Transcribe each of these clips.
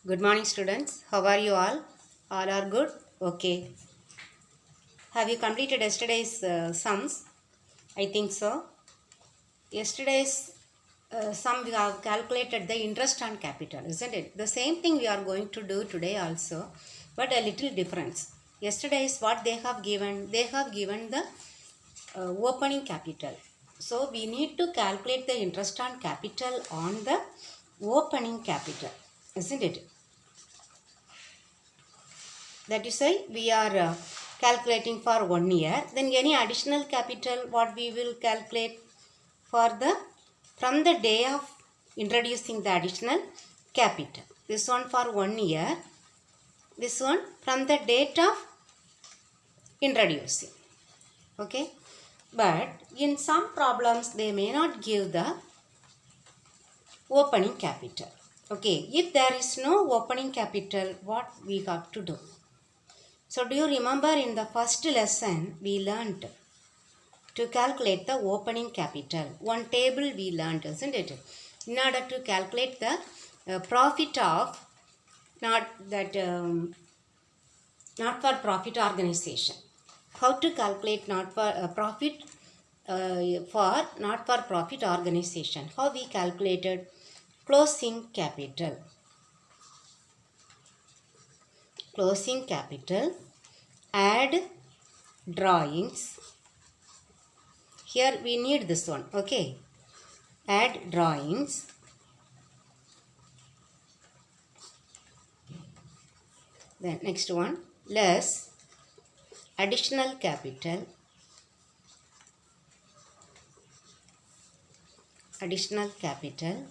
Good morning, students. How are you all? All are good? Okay. Have you completed yesterday's sums? I think so. Yesterday's sum we have calculated the interest on capital, isn't it? The same thing we are going to do today also, but a little difference. Yesterday is what they have given. They have given the opening capital. So we need to calculate the interest on capital on the opening capital, isn't it? That is why we are calculating for 1 year. Then any additional capital what we will calculate for the from the day of introducing the additional capital. This one for 1 year. This one from the date of introducing. Okay. But in some problems they may not give the opening capital. Okay. If there is no opening capital, what we have to do? So do you remember in the first lesson we learnt to calculate the opening capital. One table we learnt, isn't it? In order to calculate the profit of not for profit organization. How to calculate not for profit for not for profit organization. How we calculated closing capital. Closing capital, add drawings. Here we need this one, okay. Add drawings. Then next one, less additional capital. Additional capital.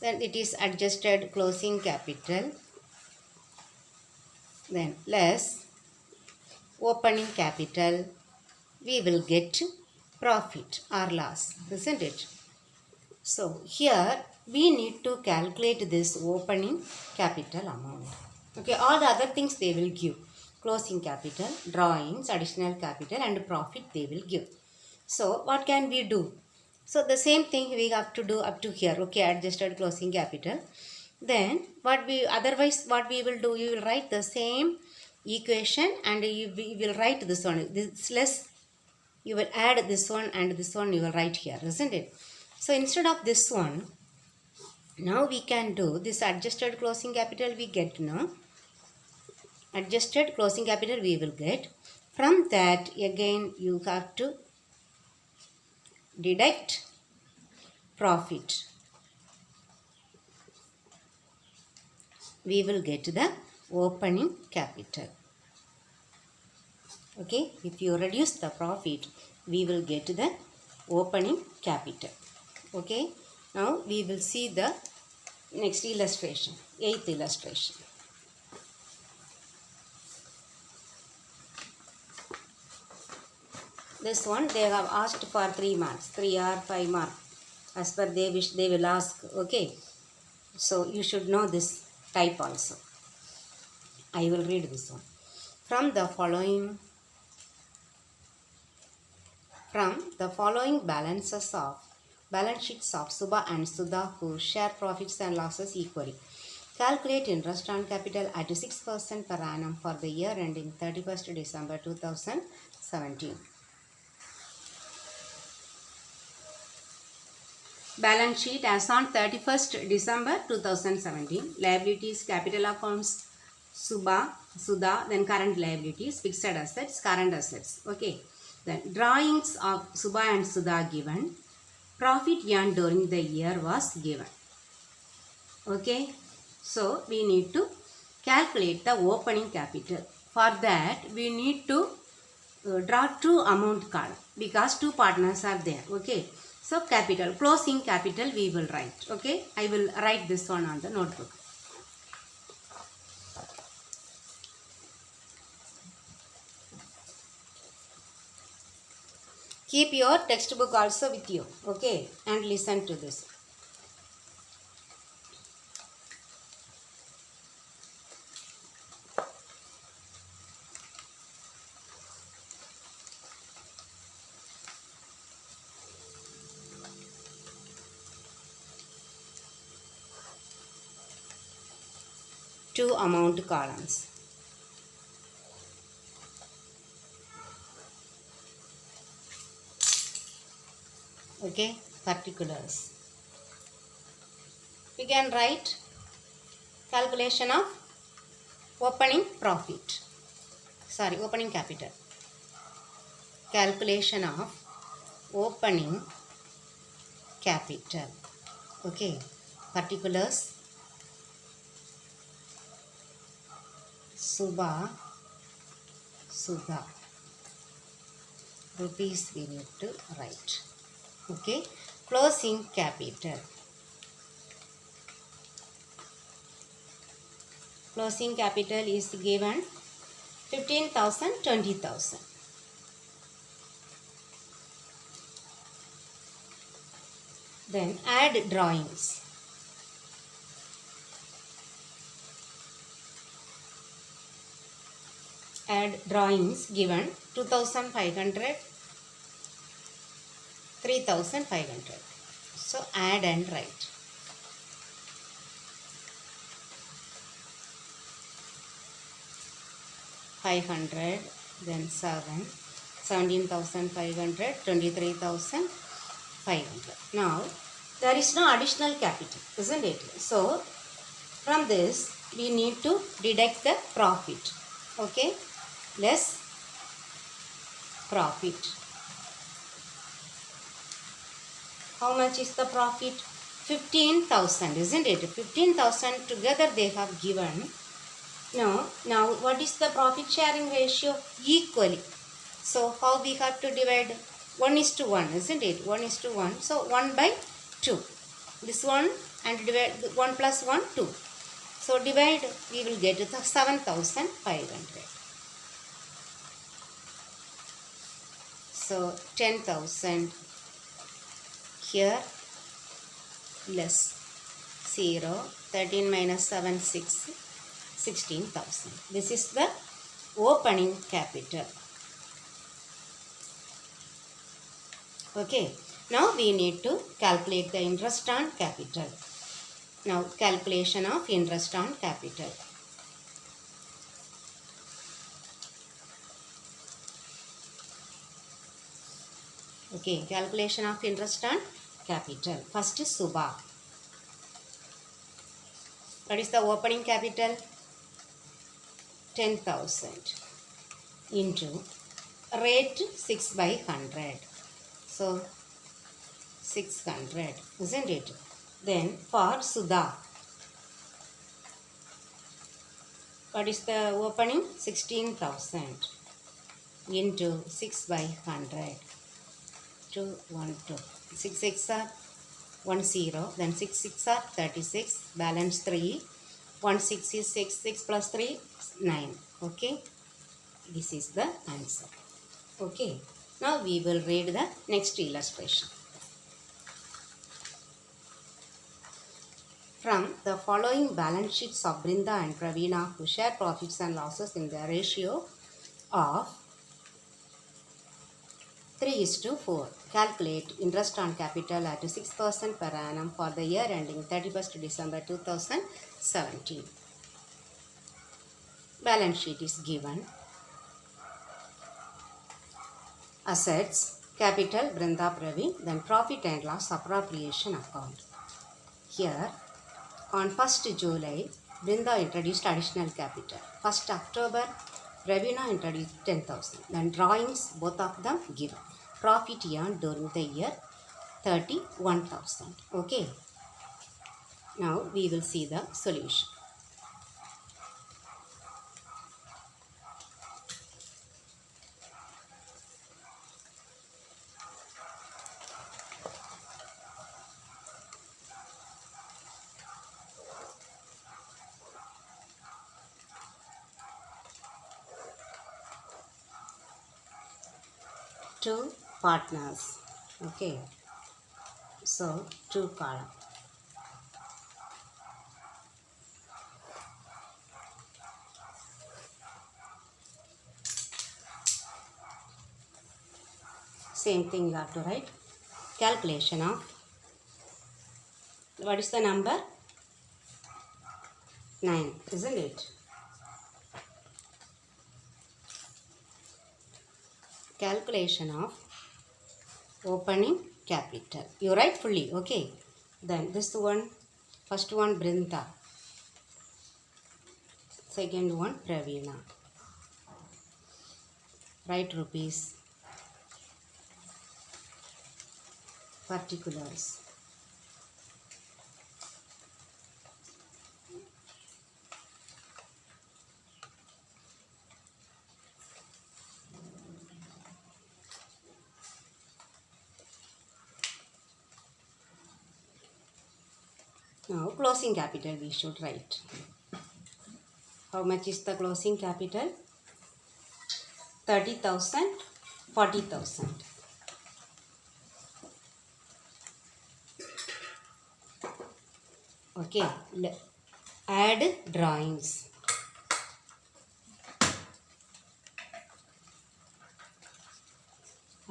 Then it is adjusted closing capital. Then less opening capital, we will get profit or loss, isn't it? So here we need to calculate this opening capital amount. Okay, all the other things they will give. Closing capital, drawings, additional capital and profit they will give. So what can we do? So the same thing we have to do up to here. Okay, adjusted closing capital. Then what we will do, you will write the same equation and we will write this one. This less, you will add this one and this one you will write here, isn't it? So instead of this one, now we can do this adjusted closing capital we get now. Adjusted closing capital we will get. From that again you have to deduct profit. We will get the opening capital. Okay, if you reduce the profit, we will get the opening capital. Okay, now we will see the next illustration, 8th illustration. This one they have asked for 3 marks, 3 or 5 marks. As per they wish, they will ask. Okay, so you should know this type also. I will read this one. From the following balance sheets of Subha and Sudha who share profits and losses equally. Calculate interest on capital at 6% per annum for the year ending 31st December 2017. Balance sheet as on 31st December 2017. Liabilities, capital accounts, Sudha, then current liabilities, fixed assets, current assets. Okay. Then drawings of Subha and Sudha given. Profit earned during the year was given. Okay. So we need to calculate the opening capital. For that we need to draw 2 amount column because 2 partners are there. Okay. So capital, closing capital we will write. Okay. I will write this one on the notebook. Keep your textbook also with you, okay, and listen to this. two amount columns. Okay, particulars. We can write calculation of opening profit. Sorry, opening capital. Calculation of opening capital. Okay, particulars. Sudha. Rupees we need to write. Okay, closing capital. Closing capital is given 15,000, 20,000. Then add drawings. Add drawings given 2,500, 3,500. So add and write. $500, then 17,500, 23,500. Now there is no additional capital, isn't it? So from this we need to deduct the profit. Okay, less profit. How much is the profit? 15,000, isn't it? 15,000 together they have given. Now what is the profit sharing ratio? Equally. So how we have to divide? 1:1, isn't it? 1:1. So 1/2. This one and divide 1 plus 1, 2. So divide, we will get 7,500. So 10,000 here, less 0, 13 minus 7, 6, 16,000. This is the opening capital. Okay, now we need to calculate the interest on capital. Now calculation of interest on capital. Okay, calculation of interest on capital. First is Subha. What is the opening capital? 10,000 into rate 6/100. So 600, isn't it? Then for Sudha, what is the opening? 16,000 into 6/100. 212. 6 6 are 10, then 6 6 are 36, balance 3. 1 6 is 6, 6 plus 3 9. Okay, this is the answer. Okay, now we will read the next illustration. From the following balance sheets of Brinda and Pravina, who share profits and losses in the ratio of 3:4. Calculate interest on capital at 6% per annum for the year ending 31st December 2017. Balance sheet is given. Assets, capital, Brinda, Praveen, then profit and loss appropriation account. Here, on 1st July, Brinda introduced additional capital. 1st October, Ravina introduced 10,000. Then drawings, both of them given. Profit earned during the year 31,000. Okay. Now we will see the solution. Two partners. Okay, so 2 column. Same thing you have to write. Calculation of, what is the number? 9, isn't it? Calculation of opening capital. You write fully, okay? Then this one, first one Brinda, second one Pravina. Write rupees, particulars. Now closing capital we should write. How much is the closing capital? 30,000, 40,000. Okay, add drawings.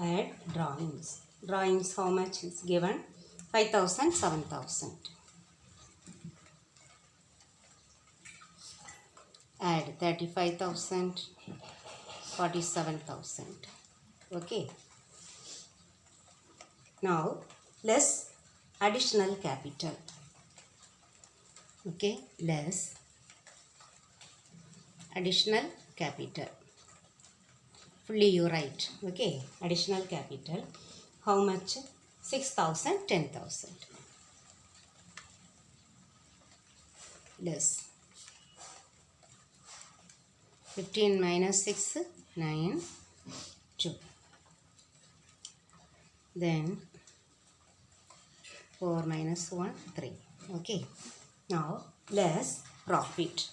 Add drawings. Drawings, how much is given? 5,000, 7,000. Add 35,000, 47,000. Okay. Now, less additional capital. Okay, less additional capital. Fully you write. Okay, additional capital. How much? 6,000, 10,000. Less. 15 minus 6, 9, 2. Then 4 minus 1, 3. Okay. Now, less profit.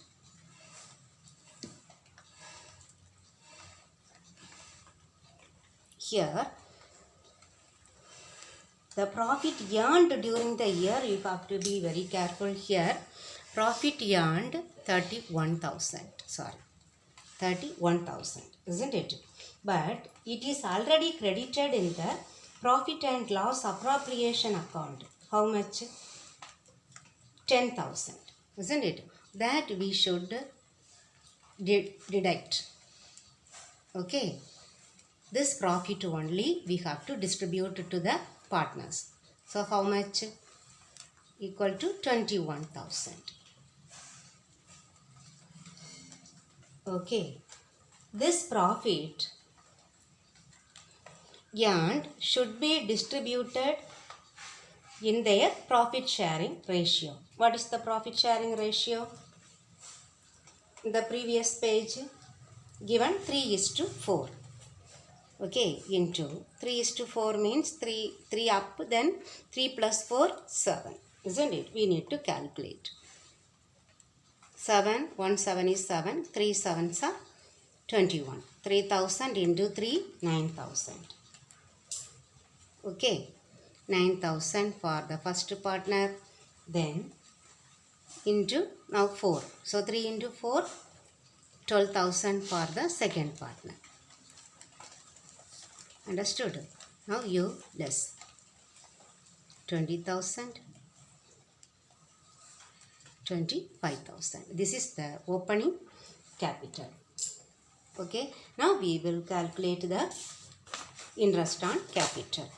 Here, the profit earned during the year, you have to be very careful here. Profit earned 31,000. Sorry. 31,000, isn't it? But it is already credited in the profit and loss appropriation account. How much? 10,000, isn't it? That we should deduct. Okay. This profit only we have to distribute to the partners. So how much? Equal to 21,000. Okay. This profit earned should be distributed in their profit sharing ratio. What is the profit sharing ratio? In the previous page given 3:4. Okay, into 3:4 means 3 up, then 3 plus 4, 7. Isn't it? We need to calculate. 7, 1 7 is 7, 3 7s are 21. 3,000 into 3, 9,000. Okay, 9,000 for the first partner, then into now 4. So 3 into 4, 12,000 for the second partner. Understood? Now you less 20,000, 25,000. This is the opening capital. Okay. Now we will calculate the interest on capital.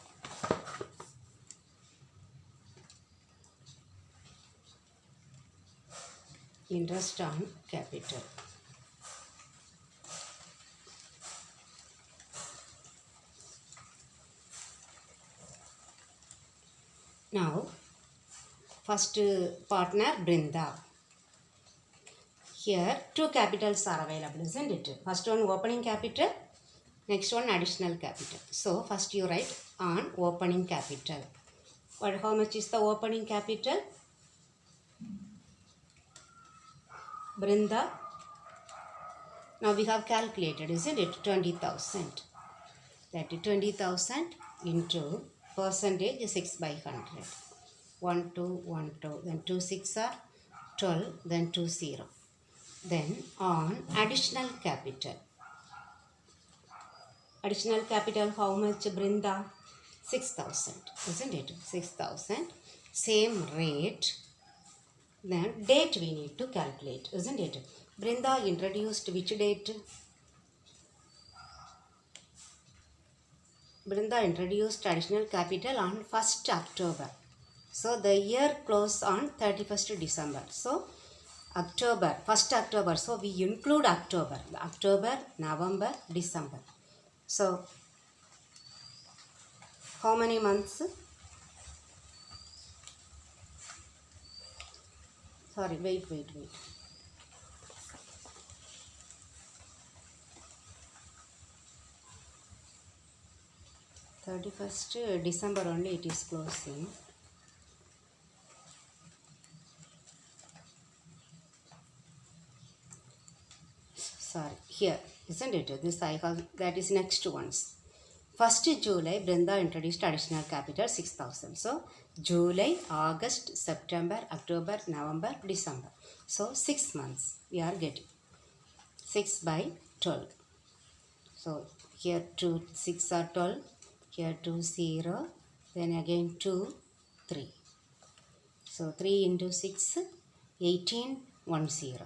Interest on capital. Now, first partner Brinda. Here, two capitals are available, isn't it? First one opening capital, next one additional capital. So, first you write on opening capital. How much is the opening capital? Brinda. Now we have calculated, isn't it? 20,000. That is 20,000 into percentage is 6 by 100. 1, 2, 1, 2. Then 2 6 are 12. Then 2 0. Then on additional capital. Additional capital how much, Brinda? 6,000. Isn't it? 6,000. Same rate. Then date we need to calculate, isn't it? Brinda introduced which date? Brinda introduced additional capital on 1st October. So the year closed on 31st December. So October, 1st October. So we include October. October, November, December. So how many months? Sorry, wait. 31st December only it is closing. Sorry, here, isn't it? This I have, that is next ones. 1st July, Brinda introduced additional capital 6,000. So, July, August, September, October, November, December. So, 6 months we are getting. 6 by 12. So, here 2, 6 are 12. Here 2, 0. Then again 2, 3. So, 3 into 6, 18, 1, 0.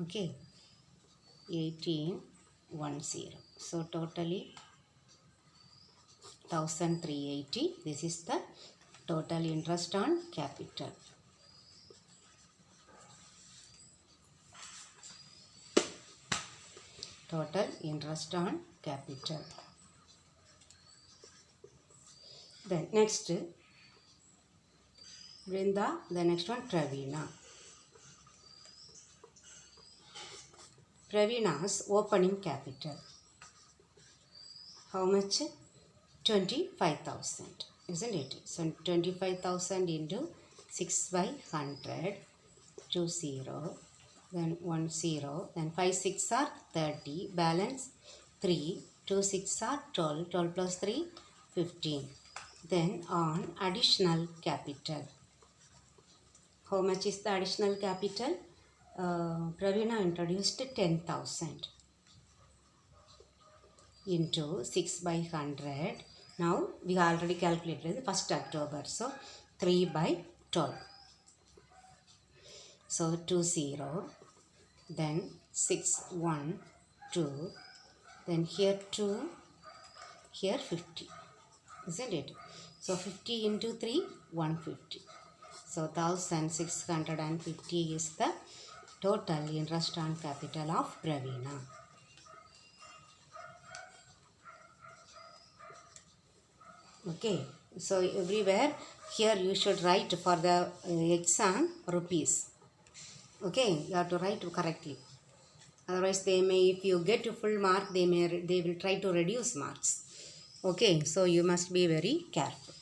Okay. 18, 1, 0. So, totally 1,380. This is the total interest on capital. Total interest on capital. Then next, Brinda, the next one, Pravina. Pravina's opening capital. How much? 25,000, isn't it? So 25,000 into 6 by 100, 2 0, then 1 0, then 5 6 are 30, balance 3, 2 6 are 12, 12 plus 3, 15. Then on additional capital. How much is the additional capital? Pravina introduced 10,000 into 6 by 100. Now we have already calculated 1st October. So 3 by 12. So 2 0. Then 6 1 2. Then here 2. Here 50. Isn't it? So 50 into 3, 150. So 1,650 is the total interest on capital of Pravina. Okay, so everywhere here you should write for the exam rupees. Okay, you have to write correctly. Otherwise they may, if you get a full mark, they will try to reduce marks. Okay, so you must be very careful.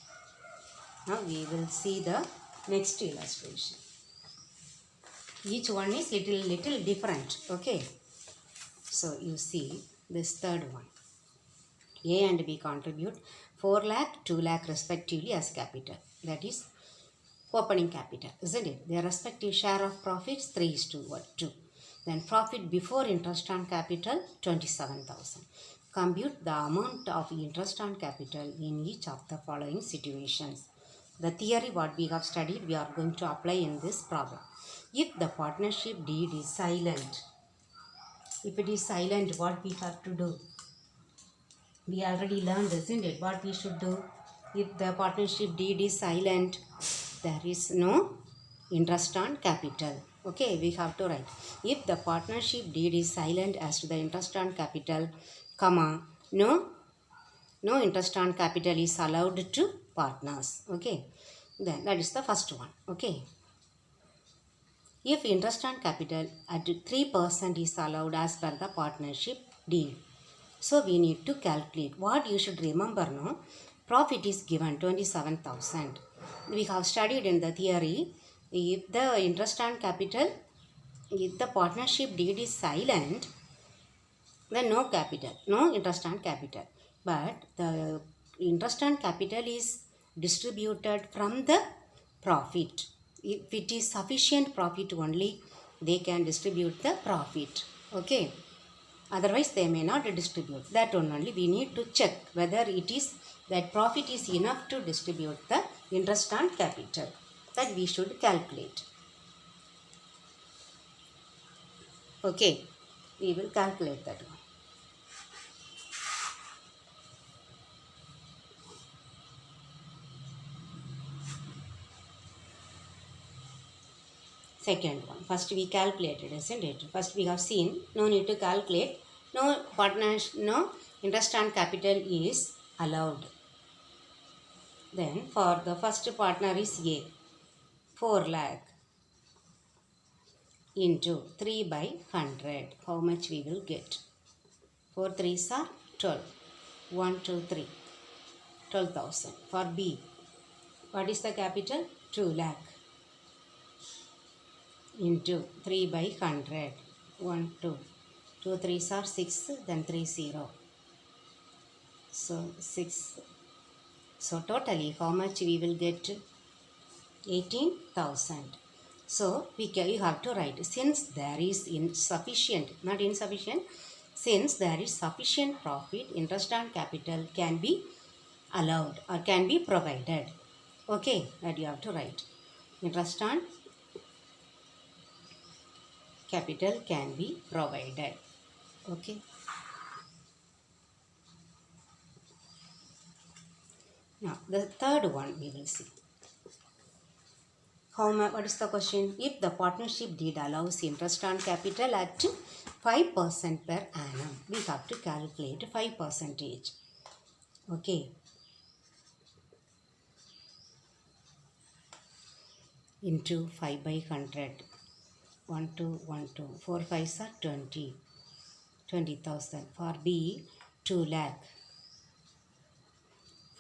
Now we will see the next illustration. Each one is little different. Okay, so you see this third one. A and B contribute 4 lakh, 2 lakh respectively as capital. That is opening capital, isn't it? Their respective share of profits 3:2. Then profit before interest on capital 27,000. Compute the amount of interest on capital in each of the following situations. The theory what we have studied we are going to apply in this problem. If the partnership deed is silent, if it is silent, what we have to do? We already learned, isn't it? What we should do? If the partnership deed is silent, there is no interest on capital. Okay, we have to write. If the partnership deed is silent as to the interest on capital, comma, no interest on capital is allowed to partners. Okay, then that is the first one. Okay. If interest on capital at 3% is allowed as per the partnership deed. So we need to calculate. What you should remember now, profit is given 27,000. We have studied in the theory, if the interest on capital, if the partnership deed is silent, then no capital, no interest on capital. But the interest on capital is distributed from the profit. If it is sufficient profit only, they can distribute the profit. Okay. Otherwise, they may not distribute. That one only we need to check whether it is that profit is enough to distribute the interest on capital. That we should calculate. Okay, we will calculate that one. Second one. First we calculated, isn't it? First we have seen, no need to calculate. No partners, no interest on capital is allowed. Then for the first partner is A, 4 lakh into 3 by 100. How much we will get? 4 3s are 12. 1, 2, 3. 12,000. For B, what is the capital? 2 lakh into 3 by 100. 1, 2. 2 3s are 6, then 3 0. So 6. So totally how much we will get? 18,000. So you have to write, since there is insufficient, not insufficient, since there is sufficient profit, interest on capital can be allowed or can be provided. Okay, that you have to write. Interest on capital can be provided. Okay. Now the third one we will see. What is the question? If the partnership deed allows interest on capital at 5% per annum, we have to calculate 5%. Okay. Into 5 by 100. 1, 2, 1, 2. 4 5s are 20. 20,000. For B, 2 lakh.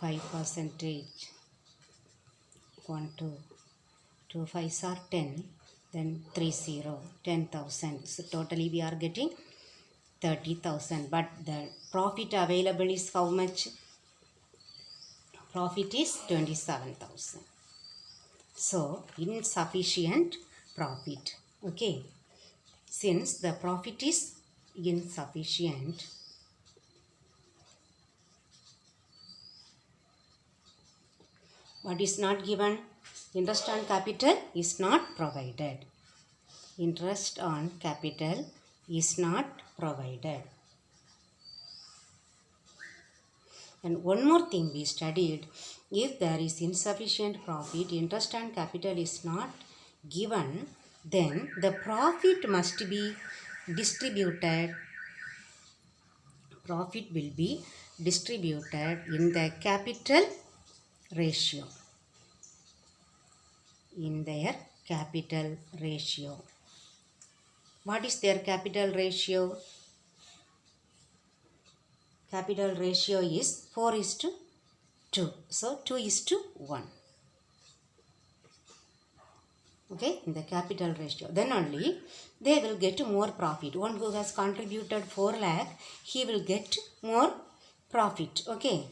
5%. 1, 2. 2 5s are 10. Then 3 0. 10,000. So totally we are getting 30,000. But the profit available is how much? Profit is 27,000. So insufficient profit. Okay. Since the profit is insufficient, what is not given? Interest on capital is not provided. Interest on capital is not provided. And one more thing we studied, if there is insufficient profit, interest on capital is not given, then the profit must be distributed. Profit will be distributed in the capital ratio. In their capital ratio. What is their capital ratio? Capital ratio is 4:2. So 2:1. Okay, in the capital ratio. Then only they will get more profit. One who has contributed 4 lakh, he will get more profit. Okay.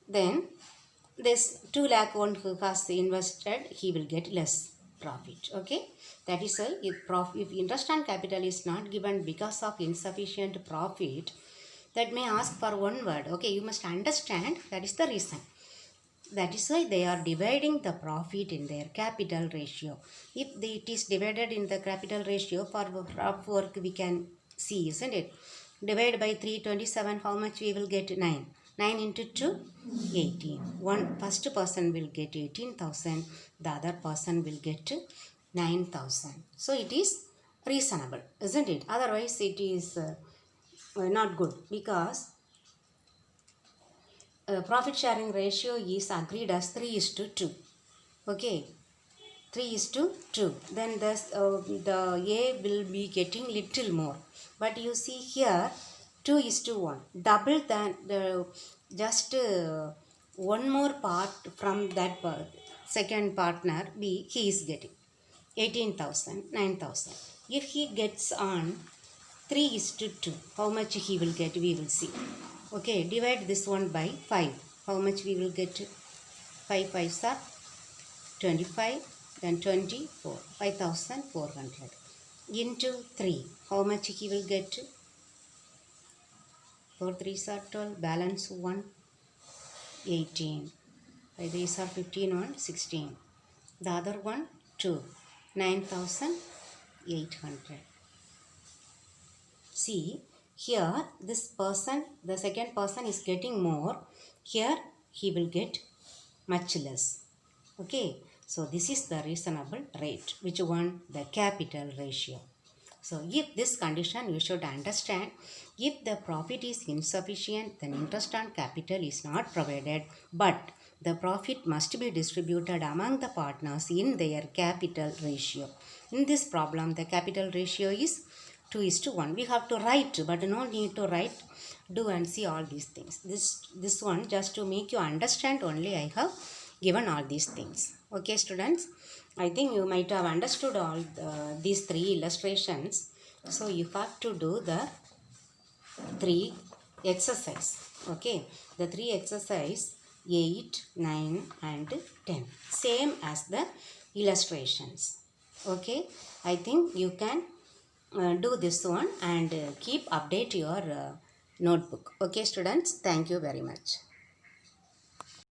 Then this 2 lakh one who has invested, he will get less profit. Okay. That is why if interest on capital is not given because of insufficient profit, that may ask for one word. Okay, you must understand that is the reason. That is why they are dividing the profit in their capital ratio. If it is divided in the capital ratio, for rough work we can see, isn't it? Divide by 327, how much we will get? 9. 9 into 2, 18. First person will get 18,000. The other person will get 9,000. So it is reasonable, isn't it? Otherwise it is not good, because profit sharing ratio is agreed as 3:2. Okay, 3:2. Then the A will be getting little more. But you see here 2:1. Double than the just one more part from that second partner B, he is getting 18,000, 9,000. If he gets on 3:2, how much he will get, we will see. Okay, divide this one by 5. How much we will get? 5 5s are 25, then 24, 5,400. Into 3, how much he will get? 4 3s are 12, balance 1, 18. 5 3s are 15, 1, 16. The other one, 2, 9,800. See, here this person, the second person is getting more. Here he will get much less. Okay, so this is the reasonable rate. Which one? The capital ratio. So if this condition, you should understand, if the profit is insufficient, then interest on capital is not provided, but the profit must be distributed among the partners in their capital ratio. In this problem, the capital ratio is 2:1. We have to write, but no need to write. Do and see all these things. This one, just to make you understand only, I have given all these things. Okay, students, I think you might have understood all these three illustrations. So you have to do the three exercise. Okay, the three exercise 8, 9 and 10, same as the illustrations. Okay, I think you can do this one and keep update your notebook. Okay, students, thank you very much.